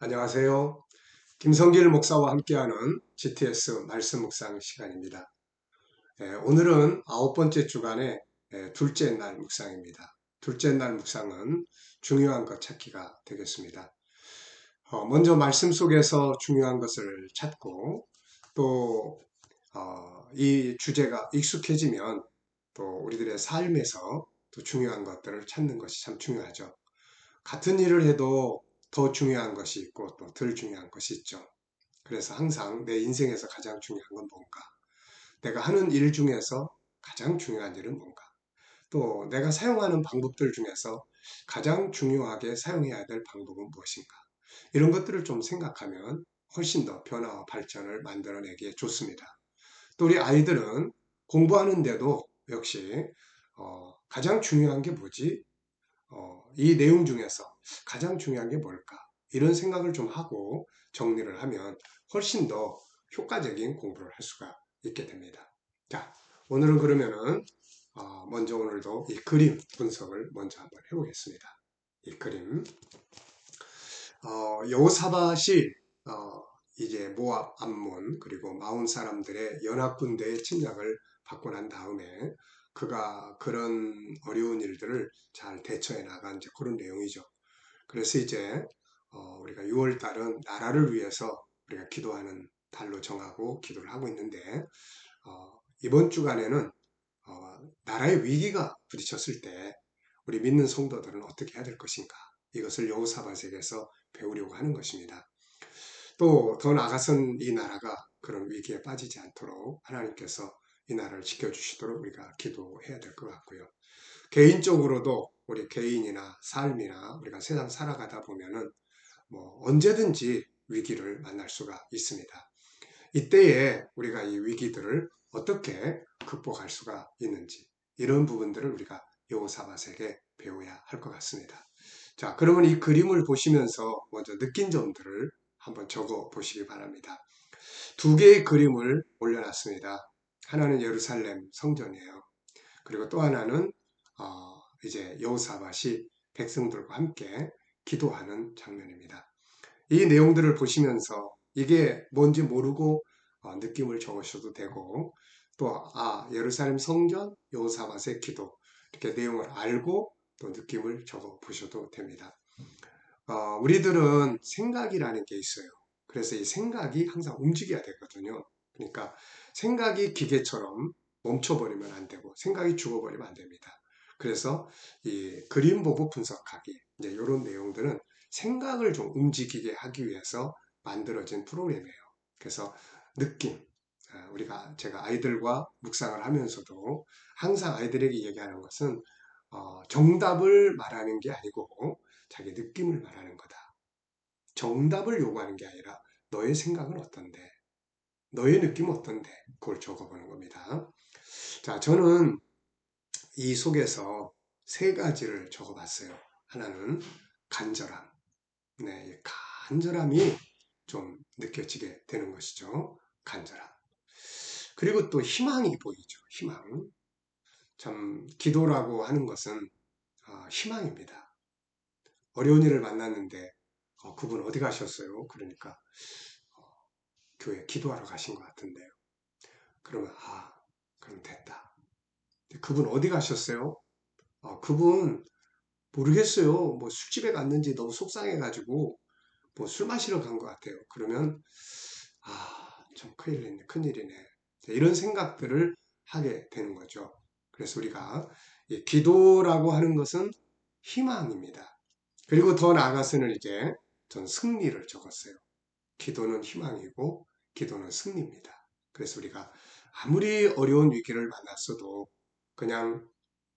안녕하세요. 김성길 목사와 함께하는 GTS 말씀 묵상 시간입니다. 오늘은 9번째 주간의 둘째 날 묵상입니다. 둘째 날 묵상은 중요한 것 찾기가 되겠습니다. 먼저 말씀 속에서 중요한 것을 찾고 또 이 주제가 익숙해지면 또 우리들의 삶에서 또 중요한 것들을 찾는 것이 참 중요하죠. 같은 일을 해도 더 중요한 것이 있고 또 덜 중요한 것이 있죠. 그래서 항상 내 인생에서 가장 중요한 건 뭔가? 내가 하는 일 중에서 가장 중요한 일은 뭔가? 또 내가 사용하는 방법들 중에서 가장 중요하게 사용해야 될 방법은 무엇인가? 이런 것들을 좀 생각하면 훨씬 더 변화와 발전을 만들어내기에 좋습니다. 또 우리 아이들은 공부하는데도 역시 가장 중요한 게 뭐지? 이 내용 중에서 가장 중요한 게 뭘까? 이런 생각을 좀 하고 정리를 하면 훨씬 더 효과적인 공부를 할 수가 있게 됩니다. 자, 오늘은 그러면은 먼저 오늘도 이 그림 분석을 먼저 한번 해보겠습니다. 이 그림 여호사밧이 이제 모압, 암몬 그리고 마온 사람들의 연합군대의 침략을 받고 난 다음에 그가 그런 어려운 일들을 잘 대처해 나간 이제 그런 내용이죠. 그래서 이제 우리가 6월 달은 나라를 위해서 우리가 기도하는 달로 정하고 기도를 하고 있는데 이번 주간에는 나라의 위기가 부딪혔을 때 우리 믿는 성도들은 어떻게 해야 될 것인가? 이것을 여호사밧에게서 배우려고 하는 것입니다. 또 더 나아가선 이 나라가 그런 위기에 빠지지 않도록 하나님께서 이 나라를 지켜주시도록 우리가 기도해야 될 것 같고요. 개인적으로도 우리 개인이나 삶이나 우리가 세상 살아가다 보면은 뭐 언제든지 위기를 만날 수가 있습니다. 이때에 우리가 이 위기들을 어떻게 극복할 수가 있는지 이런 부분들을 우리가 여호사밧에게 배워야 할 것 같습니다. 자, 그러면 이 그림을 보시면서 먼저 느낀 점들을 한번 적어 보시기 바랍니다. 두 개의 그림을 올려놨습니다. 하나는 예루살렘 성전이에요. 그리고 또 하나는 이제 여호사밧이 백성들과 함께 기도하는 장면입니다. 이 내용들을 보시면서 이게 뭔지 모르고 느낌을 적으셔도 되고 또 예루살렘 성전 여호사밧의 기도 이렇게 내용을 알고 또 느낌을 적어 보셔도 됩니다. 우리들은 생각이라는 게 있어요. 그래서 이 생각이 항상 움직여야 되거든요. 그러니까 생각이 기계처럼 멈춰버리면 안 되고 생각이 죽어버리면 안 됩니다. 그래서 이 그림 보고 분석하기 이제 이런 내용들은 생각을 좀 움직이게 하기 위해서 만들어진 프로그램이에요. 그래서 느낌 우리가 제가 아이들과 묵상을 하면서도 항상 아이들에게 얘기하는 것은 정답을 말하는 게 아니고 자기 느낌을 말하는 거다. 정답을 요구하는 게 아니라 너의 생각은 어떤데? 너의 느낌은 어떤데? 그걸 적어보는 겁니다. 자, 저는 이 속에서 세 가지를 적어봤어요. 하나는 간절함. 네, 간절함이 좀 느껴지게 되는 것이죠. 간절함. 그리고 또 희망이 보이죠. 희망. 참, 기도라고 하는 것은 희망입니다. 어려운 일을 만났는데 그분 어디 가셨어요? 그러니까 교회 기도하러 가신 것 같은데요. 그러면 그럼 됐다. 그분 어디 가셨어요? 그분 모르겠어요. 뭐 술집에 갔는지 너무 속상해가지고 뭐 술 마시러 간 것 같아요. 그러면 좀 큰일 났네, 큰일이네. 이런 생각들을 하게 되는 거죠. 그래서 우리가 기도라고 하는 것은 희망입니다. 그리고 더 나아가서는 이제 전 승리를 적었어요. 기도는 희망이고 기도는 승리입니다. 그래서 우리가 아무리 어려운 위기를 만났어도 그냥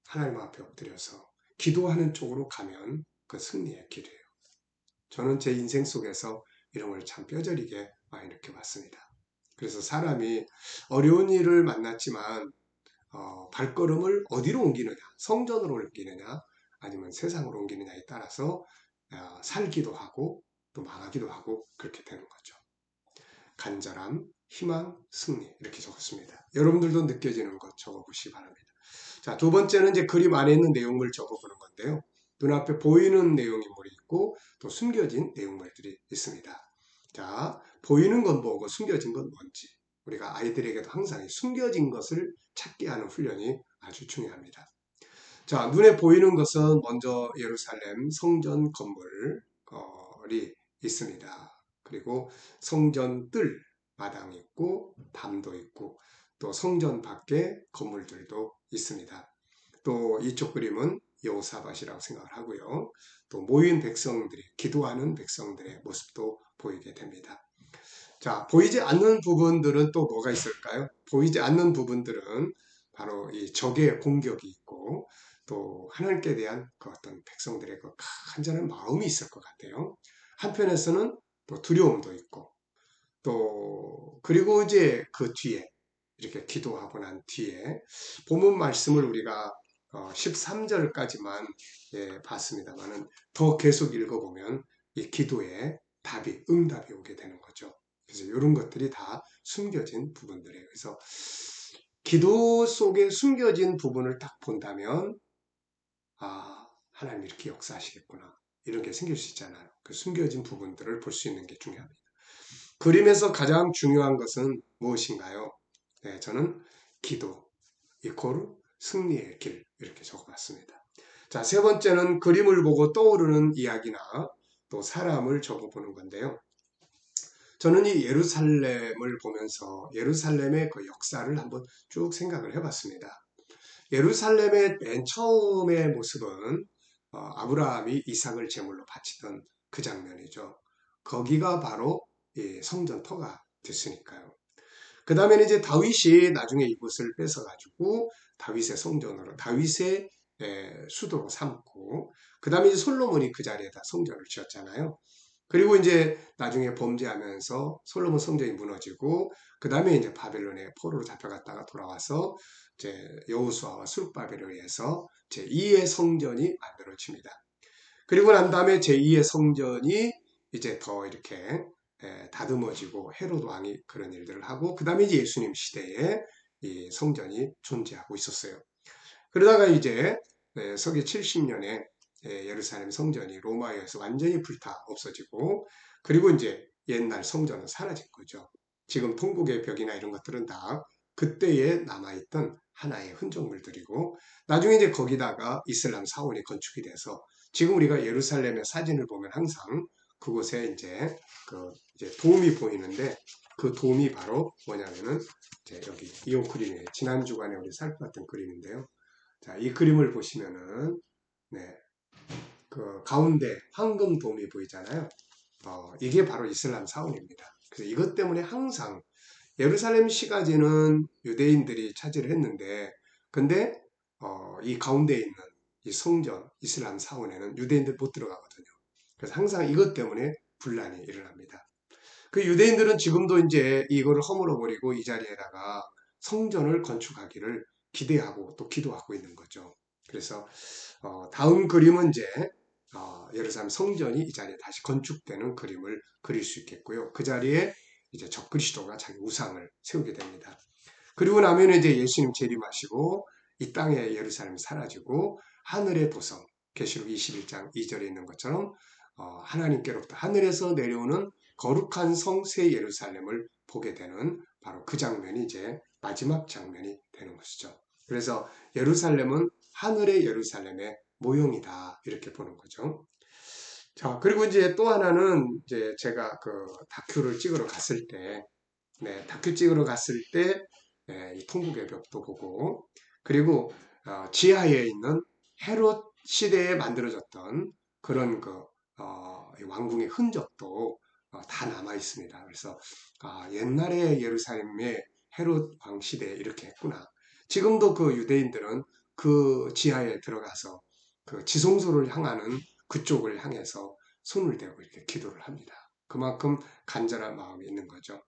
하나님 앞에 엎드려서 기도하는 쪽으로 가면 그 승리의 길이에요. 저는 제 인생 속에서 이런 걸 참 뼈저리게 많이 느껴봤습니다. 그래서 사람이 어려운 일을 만났지만 발걸음을 어디로 옮기느냐, 성전으로 옮기느냐, 아니면 세상으로 옮기느냐에 따라서 살기도 하고 또 망하기도 하고 그렇게 되는 거죠. 간절함, 희망, 승리 이렇게 적었습니다. 여러분들도 느껴지는 것 적어보시기 바랍니다. 자, 두 번째는 이제 그림 안에 있는 내용을 적어보는 건데요. 눈앞에 보이는 내용물이 있고 또 숨겨진 내용물들이 있습니다. 자, 보이는 건 뭐고 숨겨진 건 뭔지 우리가 아이들에게도 항상 숨겨진 것을 찾게 하는 훈련이 아주 중요합니다. 자, 눈에 보이는 것은 먼저 예루살렘 성전 건물이 있습니다. 그리고 성전 뜰 마당이 있고 담도 있고 또 성전 밖에 건물들도 있습니다. 또 이쪽 그림은 여호사밧이라고 생각을 하고요. 또 모인 백성들이 기도하는 백성들의 모습도 보이게 됩니다. 자, 보이지 않는 부분들은 또 뭐가 있을까요? 보이지 않는 부분들은 바로 이 적의 공격이 있고 또 하나님께 대한 그 어떤 백성들의 그 간절한 마음이 있을 것 같아요. 한편에서는 또 두려움도 있고 또 그리고 이제 그 뒤에 이렇게 기도하고 난 뒤에 본문 말씀을 우리가 13절까지만 봤습니다만은 더 계속 읽어보면 이 기도에 답이 응답이 오게 되는 거죠. 그래서 이런 것들이 다 숨겨진 부분들이에요. 그래서 기도 속에 숨겨진 부분을 딱 본다면 하나님 이렇게 역사하시겠구나 이런 게 생길 수 있잖아요. 그 숨겨진 부분들을 볼 수 있는 게 중요합니다. 그림에서 가장 중요한 것은 무엇인가요? 네, 저는 기도 이퀄 승리의 길 이렇게 적어봤습니다. 자, 세 번째는 그림을 보고 떠오르는 이야기나 또 사람을 적어보는 건데요. 저는 이 예루살렘을 보면서 예루살렘의 그 역사를 한번 쭉 생각을 해봤습니다. 예루살렘의 맨 처음의 모습은 아브라함이 이삭을 제물로 바치던 그 장면이죠. 거기가 바로 성전터가 됐으니까요. 그 다음에는 이제 다윗이 나중에 이곳을 뺏어가지고 다윗의 성전으로, 다윗의 수도로 삼고, 그 다음에 이제 솔로몬이 그 자리에다 성전을 지었잖아요. 그리고 이제 나중에 범죄하면서 솔로몬 성전이 무너지고, 그 다음에 이제 바벨론에 포로로 잡혀갔다가 돌아와서 이제 여호수아와 수룹바벨에 의해서 제2의 성전이 만들어집니다. 그리고 난 다음에 제2의 성전이 이제 더 이렇게 다듬어지고 헤롯 왕이 그런 일들을 하고 그 다음에 이제 예수님 시대에 이 성전이 존재하고 있었어요. 그러다가 이제 서기 70년에 예루살렘 성전이 로마에 의해서 완전히 불타 없어지고 그리고 이제 옛날 성전은 사라진 거죠. 지금 통곡의 벽이나 이런 것들은 다 그때에 남아있던 하나의 흔적물들이고 나중에 이제 거기다가 이슬람 사원이 건축이 돼서 지금 우리가 예루살렘의 사진을 보면 항상 그곳에 이제 이제 돔이 보이는데 그 돔이 바로 뭐냐면은 이제 여기 이 그림이에요. 지난 주간에 우리 살펴봤던 그림인데요. 자, 이 그림을 보시면은 네, 그 가운데 황금 돔이 보이잖아요. 이게 바로 이슬람 사원입니다. 그래서 이것 때문에 항상 예루살렘 시가지는 유대인들이 차지를 했는데 근데 이 가운데 있는 이 성전 이슬람 사원에는 유대인들 못 들어가거든요. 그래서 항상 이것 때문에 분란이 일어납니다. 그 유대인들은 지금도 이제 이거를 허물어 버리고 이 자리에다가 성전을 건축하기를 기대하고 또 기도하고 있는 거죠. 그래서 다음 그림은 이제 예루살렘 성전이 이 자리에 다시 건축되는 그림을 그릴 수 있겠고요. 그 자리에 이제 적그리스도가 자기 우상을 세우게 됩니다. 그리고 나면 이제 예수님 재림하시고 이 땅에 예루살렘이 사라지고 하늘의 도성 계시록 21장 2절에 있는 것처럼 하나님께로부터 하늘에서 내려오는 거룩한 성 새 예루살렘을 보게 되는 바로 그 장면이 이제 마지막 장면이 되는 것이죠. 그래서 예루살렘은 하늘의 예루살렘의 모형이다 이렇게 보는 거죠. 자, 그리고 이제 또 하나는 이제 제가 그 다큐를 찍으러 갔을 때, 네, 다큐 찍으러 갔을 때, 이 통곡의 벽도 보고, 그리고 지하에 있는 헤롯 시대에 만들어졌던 그런 이 왕궁의 흔적도 다 남아 있습니다. 그래서 옛날에 예루살렘의 헤롯 왕 시대에 이렇게 했구나. 지금도 그 유대인들은 그 지하에 들어가서 그 지성소를 향하는 그쪽을 향해서 손을 대고 이렇게 기도를 합니다. 그만큼 간절한 마음이 있는 거죠.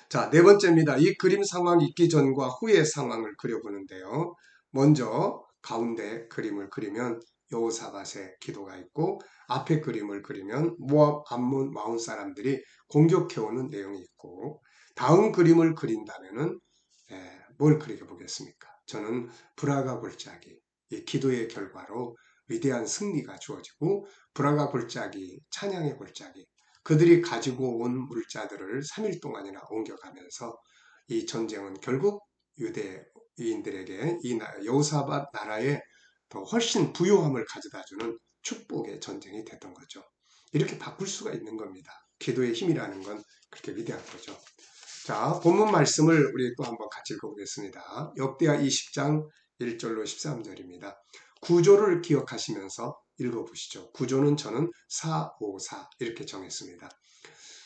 자, 네 번째입니다. 이 그림 상황 있기 전과 후의 상황을 그려보는데요. 먼저 가운데 그림을 그리면 여호사밧의 기도가 있고 앞에 그림을 그리면 모압, 암몬, 마온 사람들이 공격해오는 내용이 있고 다음 그림을 그린다면은 뭘 그리게 보겠습니까? 저는 불화가 골짜기 이 기도의 결과로 위대한 승리가 주어지고 브라가 골짜기, 찬양의 골짜기, 그들이 가지고 온 물자들을 3일 동안이나 옮겨가면서 이 전쟁은 결국 유대인들에게 이 여호사밧 나라에 더 훨씬 부요함을 가져다주는 축복의 전쟁이 됐던 거죠. 이렇게 바꿀 수가 있는 겁니다. 기도의 힘이라는 건 그렇게 위대한 거죠. 자, 본문 말씀을 우리 또 한번 같이 읽어보겠습니다. 역대하 20장 1절로 13절입니다. 구조를 기억하시면서 읽어보시죠. 구조는 저는 454 이렇게 정했습니다.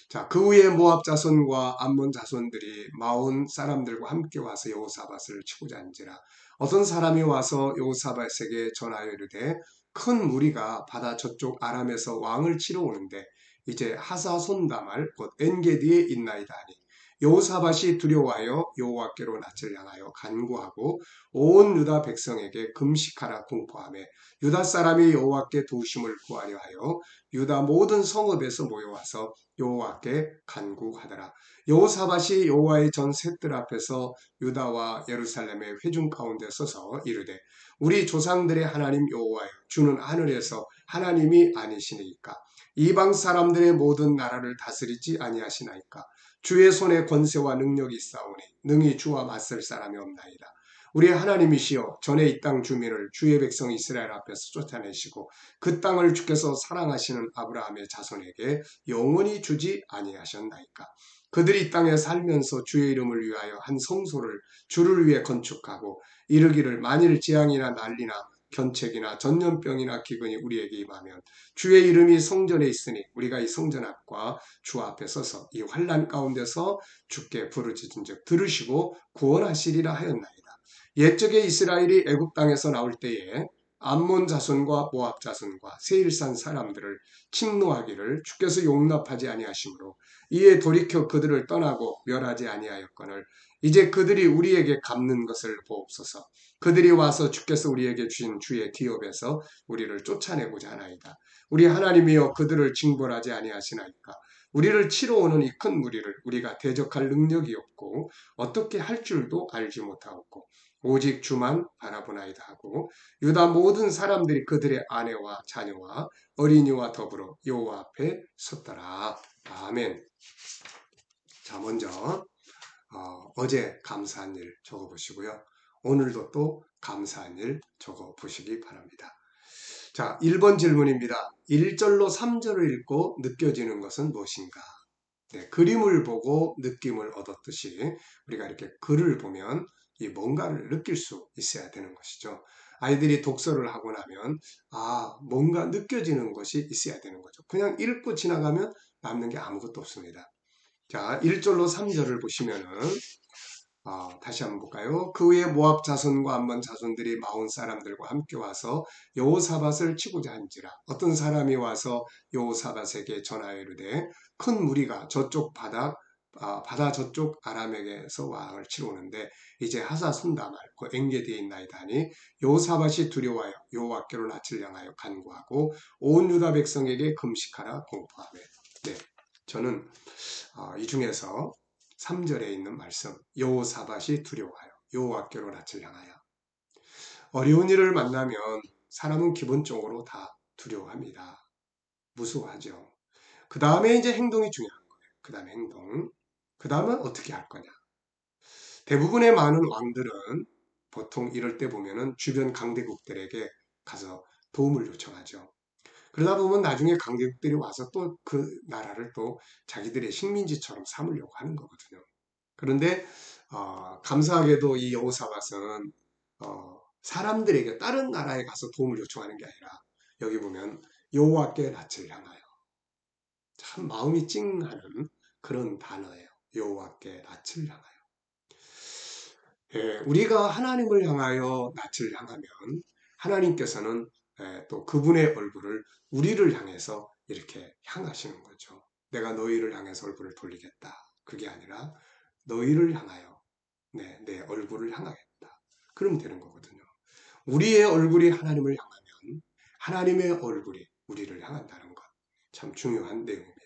자, 그 후에 모압 자손과 암몬 자손들이 마온 사람들과 함께 와서 여호사밧을 치고자 한지라. 어떤 사람이 와서 여호사밧에게 전하여 이르되 큰 무리가 바다 저쪽 아람에서 왕을 치러 오는데 이제 하사손다말 곧 엔게디에 있나이다 하니 여호사밧이 두려워하여 여호와께로 낯을 향하여 간구하고 온 유다 백성에게 금식하라 공포하며 유다 사람이 여호와께 도우심을 구하려 하여 유다 모든 성읍에서 모여와서 여호와께 간구하더라. 여호사밧이 여호와의 전 셋들 앞에서 유다와 예루살렘의 회중 가운데 서서 이르되 우리 조상들의 하나님 여호와여 주는 하늘에서 하나님이 아니시니까 이방 사람들의 모든 나라를 다스리지 아니하시나이까 주의 손에 권세와 능력이 있사오니 능히 주와 맞설 사람이 없나이다. 우리 하나님이시여 전에 이 땅 주민을 주의 백성 이스라엘 앞에서 쫓아내시고 그 땅을 주께서 사랑하시는 아브라함의 자손에게 영원히 주지 아니하셨나이까. 그들이 이 땅에 살면서 주의 이름을 위하여 한 성소를 주를 위해 건축하고 이르기를 만일 재앙이나 난리나 견책이나 전염병이나 기근이 우리에게 임하면 주의 이름이 성전에 있으니 우리가 이 성전 앞과 주 앞에 서서 이 환난 가운데서 주께 부르짖은즉 들으시고 구원하시리라 하였나이다. 옛적에 이스라엘이 애굽 땅에서 나올 때에 암몬 자손과 모압 자손과 세일산 사람들을 침노하기를 주께서 용납하지 아니하시므로 이에 돌이켜 그들을 떠나고 멸하지 아니하였거늘 이제 그들이 우리에게 갚는 것을 보옵소서. 그들이 와서 주께서 우리에게 주신 주의 기업에서 우리를 쫓아내고자 하나이다. 우리 하나님이여 그들을 징벌하지 아니하시나이까. 우리를 치러 오는 이 큰 무리를 우리가 대적할 능력이 없고 어떻게 할 줄도 알지 못하옵고 오직 주만 바라보나이다 하고 유다 모든 사람들이 그들의 아내와 자녀와 어린이와 더불어 여호와 앞에 섰더라. 아멘. 자, 먼저 어제 감사한 일 적어보시고요. 오늘도 또 감사한 일 적어보시기 바랍니다. 자, 1번 질문입니다. 1절로 3절을 읽고 느껴지는 것은 무엇인가? 네, 그림을 보고 느낌을 얻었듯이 우리가 이렇게 글을 보면 이 뭔가를 느낄 수 있어야 되는 것이죠. 아이들이 독서를 하고 나면 뭔가 느껴지는 것이 있어야 되는 거죠. 그냥 읽고 지나가면 남는 게 아무것도 없습니다. 자, 1절로 3절을 보시면은 다시 한번 볼까요? 그 후에 모압 자손과 암몬 자손들이 마온 사람들과 함께 와서 여호사밧을 치고자 한지라. 어떤 사람이 와서 여호사밧에게 전하여 이르되 큰 무리가 저쪽 바다 저쪽 아람에게서 왕을 치러 오는데 이제 하사손다말 그 엔게디에 있나이다 하니 여호사밧이 두려워하여 여호와께로 낯을 향하여 간구하고 온 유다 백성에게 금식하라 공포하며. 네, 저는 이 중에서 3절에 있는 말씀 여호사밧이 두려워하여 여호와께로 낯을 향하여. 어려운 일을 만나면 사람은 기본적으로 다 두려워합니다. 무서워하죠. 그 다음에 이제 행동이 중요한 거예요. 그 다음에 행동. 그 다음은 어떻게 할 거냐. 대부분의 많은 왕들은 보통 이럴 때 보면은 주변 강대국들에게 가서 도움을 요청하죠. 그러다 보면 나중에 강대국들이 와서 또 그 나라를 또 자기들의 식민지처럼 삼으려고 하는 거거든요. 그런데 감사하게도 이 여호사밧은 사람들에게 다른 나라에 가서 도움을 요청하는 게 아니라 여기 보면 여호와께 낯을 향하여 참 마음이 찡하는 그런 단어예요. 여호와께 낯을 향하여. 예, 우리가 하나님을 향하여 낯을 향하면 하나님께서는 또 그분의 얼굴을 우리를 향해서 이렇게 향하시는 거죠. 내가 너희를 향해서 얼굴을 돌리겠다. 그게 아니라 너희를 향하여 내 얼굴을 향하겠다. 그러면 되는 거거든요. 우리의 얼굴이 하나님을 향하면 하나님의 얼굴이 우리를 향한다는 것. 참 중요한 내용입니다.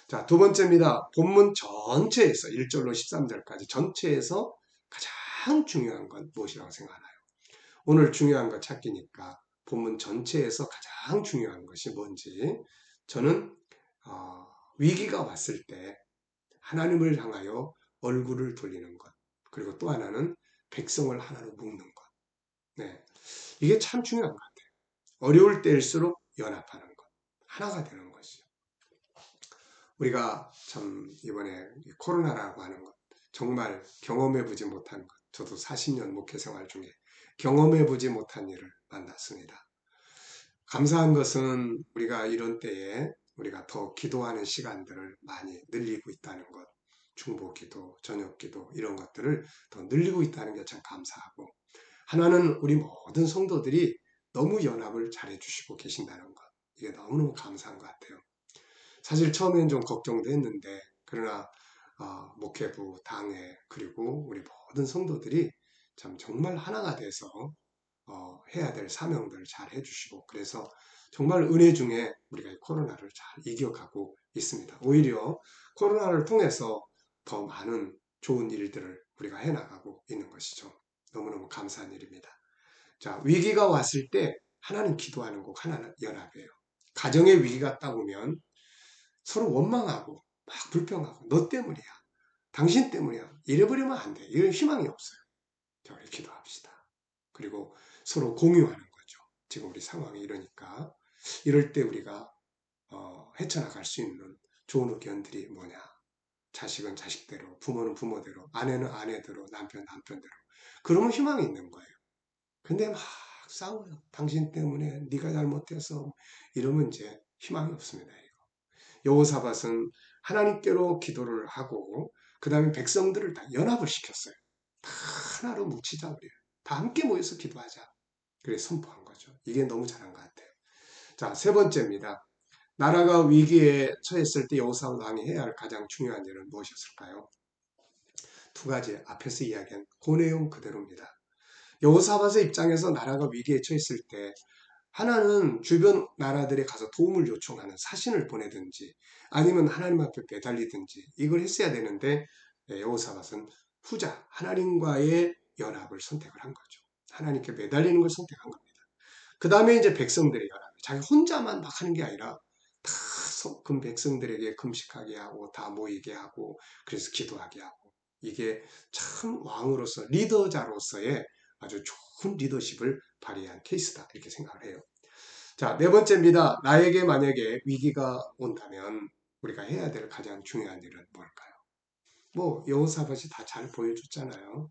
자, 두 번째입니다. 본문 전체에서 1절로 13절까지 전체에서 가장 중요한 건 무엇이라고 생각하나요? 오늘 중요한 거 찾기니까 본문 전체에서 가장 중요한 것이 뭔지 저는 위기가 왔을 때 하나님을 향하여 얼굴을 돌리는 것, 그리고 또 하나는 백성을 하나로 묶는 것. 네, 이게 참 중요한 것 같아요. 어려울 때일수록 연합하는 것, 하나가 되는 것이죠. 우리가 참 이번에 코로나라고 하는 것, 정말 경험해보지 못한 것, 저도 40년 목회 생활 중에 경험해보지 못한 일을 만났습니다. 감사한 것은 우리가 이런 때에 우리가 더 기도하는 시간들을 많이 늘리고 있다는 것, 중보 기도, 저녁 기도 이런 것들을 더 늘리고 있다는 게 참 감사하고, 하나는 우리 모든 성도들이 너무 연합을 잘해 주시고 계신다는 것, 이게 너무너무 감사한 것 같아요. 사실 처음엔 좀 걱정도 했는데, 그러나 목회부, 당회, 그리고 우리 모든 성도들이 참 정말 하나가 돼서 해야 될 사명들을 잘 해주시고, 그래서 정말 은혜 중에 우리가 이 코로나를 잘 이겨가고 있습니다. 오히려 코로나를 통해서 더 많은 좋은 일들을 우리가 해나가고 있는 것이죠. 너무너무 감사한 일입니다. 자, 위기가 왔을 때 하나는 기도하는 거, 하나는 연합이에요. 가정의 위기가 딱 오면 서로 원망하고 막 불평하고, 너 때문이야, 당신 때문이야, 이래버리면 안 돼. 이런 희망이 없어요. 자, 우리 기도합시다. 그리고 서로 공유하는 거죠. 지금 우리 상황이 이러니까 이럴 때 우리가 헤쳐나갈 수 있는 좋은 의견들이 뭐냐. 자식은 자식대로, 부모는 부모대로, 아내는 아내대로, 남편 남편대로. 그러면 희망이 있는 거예요. 근데 막 싸워요. 당신 때문에 네가 잘못해서 이러면 이제 희망이 없습니다. 여호사밧은 하나님께로 기도를 하고 그 다음에 백성들을 다 연합을 시켰어요. 다 하나로 뭉치자 우리. 다 함께 모여서 기도하자. 그래서 선포한 거죠. 이게 너무 잘한 것 같아요. 자, 세 번째입니다. 나라가 위기에 처했을 때 여호사밧 왕이 해야 할 가장 중요한 일은 무엇이었을까요? 두 가지 앞에서 이야기한 그 내용 그대로입니다. 여호사밧의 입장에서 나라가 위기에 처했을 때 하나는 주변 나라들에 가서 도움을 요청하는 사신을 보내든지 아니면 하나님 앞에 매달리든지 이걸 했어야 되는데 여호사밧은 후자 하나님과의 연합을 선택을 한 거죠. 하나님께 매달리는 걸 선택한 겁니다. 그 다음에 이제 백성들의 연합, 자기 혼자만 막 하는 게 아니라 다 백성들에게 금식하게 하고 다 모이게 하고 그래서 기도하게 하고, 이게 참 왕으로서 리더자로서의 아주 좋은 리더십을 발휘한 케이스다 이렇게 생각을 해요. 자, 네 번째입니다. 나에게 만약에 위기가 온다면 우리가 해야 될 가장 중요한 일은 뭘까요? 뭐 여호사밧이 다 잘 보여줬잖아요.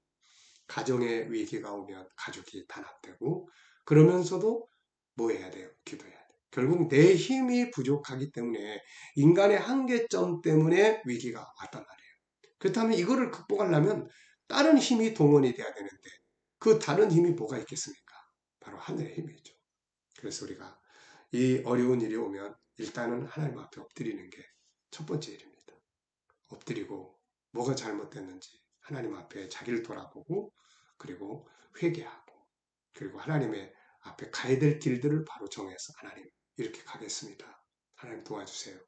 가정의 위기가 오면 가족이 단합되고, 그러면서도 뭐 해야 돼요? 기도해야 돼요. 결국 내 힘이 부족하기 때문에, 인간의 한계점 때문에 위기가 왔단 말이에요. 그렇다면 이거를 극복하려면 다른 힘이 동원이 돼야 되는데, 그 다른 힘이 뭐가 있겠습니까? 바로 하늘의 힘이죠. 그래서 우리가 이 어려운 일이 오면 일단은 하나님 앞에 엎드리는 게 첫 번째 일입니다. 엎드리고 뭐가 잘못됐는지 하나님 앞에 자기를 돌아보고, 그리고 회개하고, 그리고 하나님의 앞에 가야 될 길들을 바로 정해서 하나님 이렇게 가겠습니다. 하나님 도와주세요.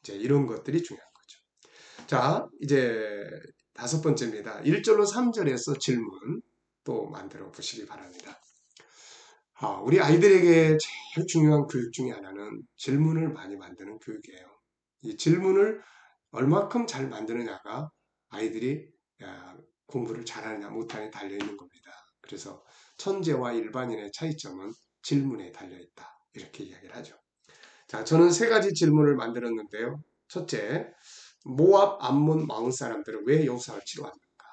이제 이런 것들이 중요한 거죠. 자, 이제 다섯 번째입니다. 1절로 3절에서 질문 또 만들어 보시기 바랍니다. 우리 아이들에게 제일 중요한 교육 중에 하나는 질문을 많이 만드는 교육이에요. 이 질문을 얼마큼 잘 만드느냐가 아이들이 공부를 잘하느냐 못하느냐에 달려있는 겁니다. 그래서 천재와 일반인의 차이점은 질문에 달려있다 이렇게 이야기를 하죠. 자, 저는 세 가지 질문을 만들었는데요. 첫째, 모압, 암몬, 마온 사람들은 왜 여호사를 치러 왔는가?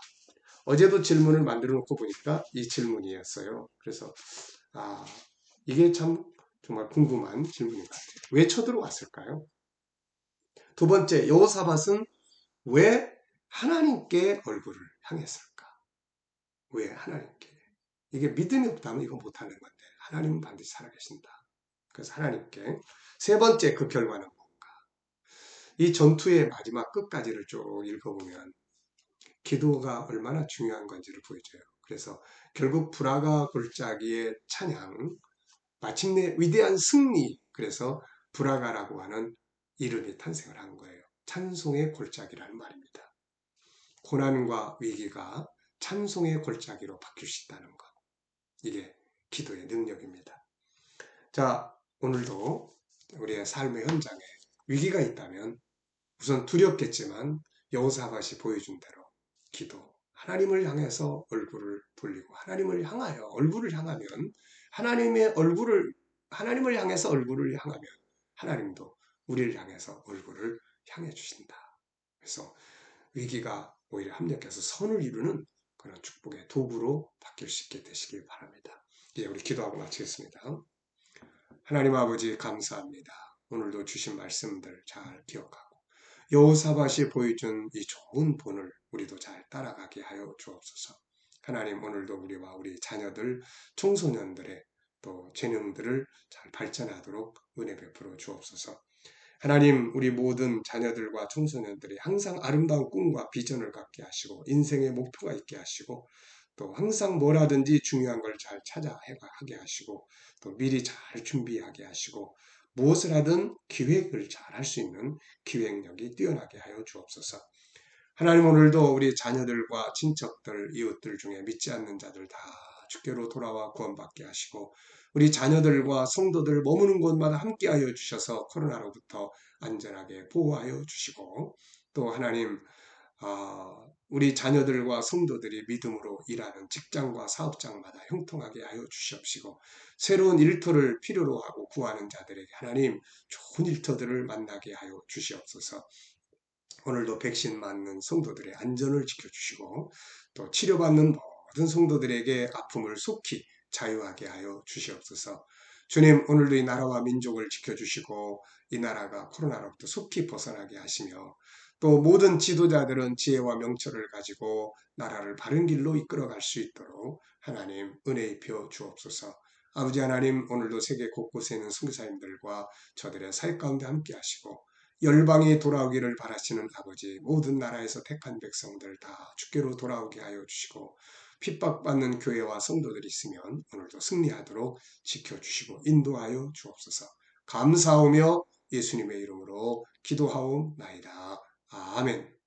어제도 질문을 만들어 놓고 보니까 이 질문이었어요. 그래서 이게 참 정말 궁금한 질문인 것 같아요. 왜 쳐들어왔을까요? 두 번째, 여호사밧은 왜 하나님께 얼굴을 향했을까? 왜 하나님께? 이게 믿음이 없다면 이거 못하는 건데 하나님은 반드시 살아계신다. 그래서 하나님께. 세 번째, 그 결과는 뭔가? 이 전투의 마지막 끝까지를 쭉 읽어보면 기도가 얼마나 중요한 건지를 보여줘요. 그래서 결국 브라가 골짜기의 찬양, 마침내 위대한 승리, 그래서 브라가라고 하는 이름이 탄생을 한 거예요. 찬송의 골짜기라는 말입니다. 고난과 위기가 찬송의 골짜기로 바뀔 수 있다는 것. 이게 기도의 능력입니다. 자, 오늘도 우리의 삶의 현장에 위기가 있다면 우선 두렵겠지만 여호사밧이 보여준 대로 기도, 하나님을 향해서 얼굴을 돌리고 하나님을 향하여 얼굴을 향하면 하나님을 향해서 얼굴을 향하면 하나님도 우리를 향해서 얼굴을 향해 주신다. 그래서 위기가 오히려 합력해서 선을 이루는 그런 축복의 도구로 바뀔 수 있게 되시길 바랍니다. 이제 우리 기도하고 마치겠습니다. 하나님 아버지 감사합니다. 오늘도 주신 말씀들 잘 기억하고 여호사밧이 보여준 이 좋은 본을 우리도 잘 따라가게 하여 주옵소서. 하나님 오늘도 우리와 우리 자녀들, 청소년들의 또 재능들을 잘 발전하도록 은혜 베풀어 주옵소서. 하나님 우리 모든 자녀들과 청소년들이 항상 아름다운 꿈과 비전을 갖게 하시고 인생의 목표가 있게 하시고 또 항상 뭐라든지 중요한 걸 잘 찾아 하게 하시고 또 미리 잘 준비하게 하시고 무엇을 하든 기획을 잘 할 수 있는 기획력이 뛰어나게 하여 주옵소서. 하나님 오늘도 우리 자녀들과 친척들, 이웃들 중에 믿지 않는 자들 다 주께로 돌아와 구원받게 하시고 우리 자녀들과 성도들 머무는 곳마다 함께하여 주셔서 코로나로부터 안전하게 보호하여 주시고 또 하나님 우리 자녀들과 성도들이 믿음으로 일하는 직장과 사업장마다 형통하게 하여 주시옵시고 새로운 일터를 필요로 하고 구하는 자들에게 하나님 좋은 일터들을 만나게 하여 주시옵소서. 오늘도 백신 맞는 성도들의 안전을 지켜주시고 또 치료받는 모든 성도들에게 아픔을 속히 자유하게 하여 주시옵소서. 주님 오늘도 이 나라와 민족을 지켜주시고 이 나라가 코로나로부터 속히 벗어나게 하시며 또 모든 지도자들은 지혜와 명철을 가지고 나라를 바른 길로 이끌어갈 수 있도록 하나님 은혜 입혀 주옵소서. 아버지 하나님 오늘도 세계 곳곳에 있는 선교사님들과 저들의 사역 가운데 함께 하시고 열방이 돌아오기를 바라시는 아버지 모든 나라에서 택한 백성들 다 주께로 돌아오게 하여 주시고 핍박받는 교회와 성도들이 있으면 오늘도 승리하도록 지켜주시고 인도하여 주옵소서. 감사하며 예수님의 이름으로 기도하옵나이다. 아멘.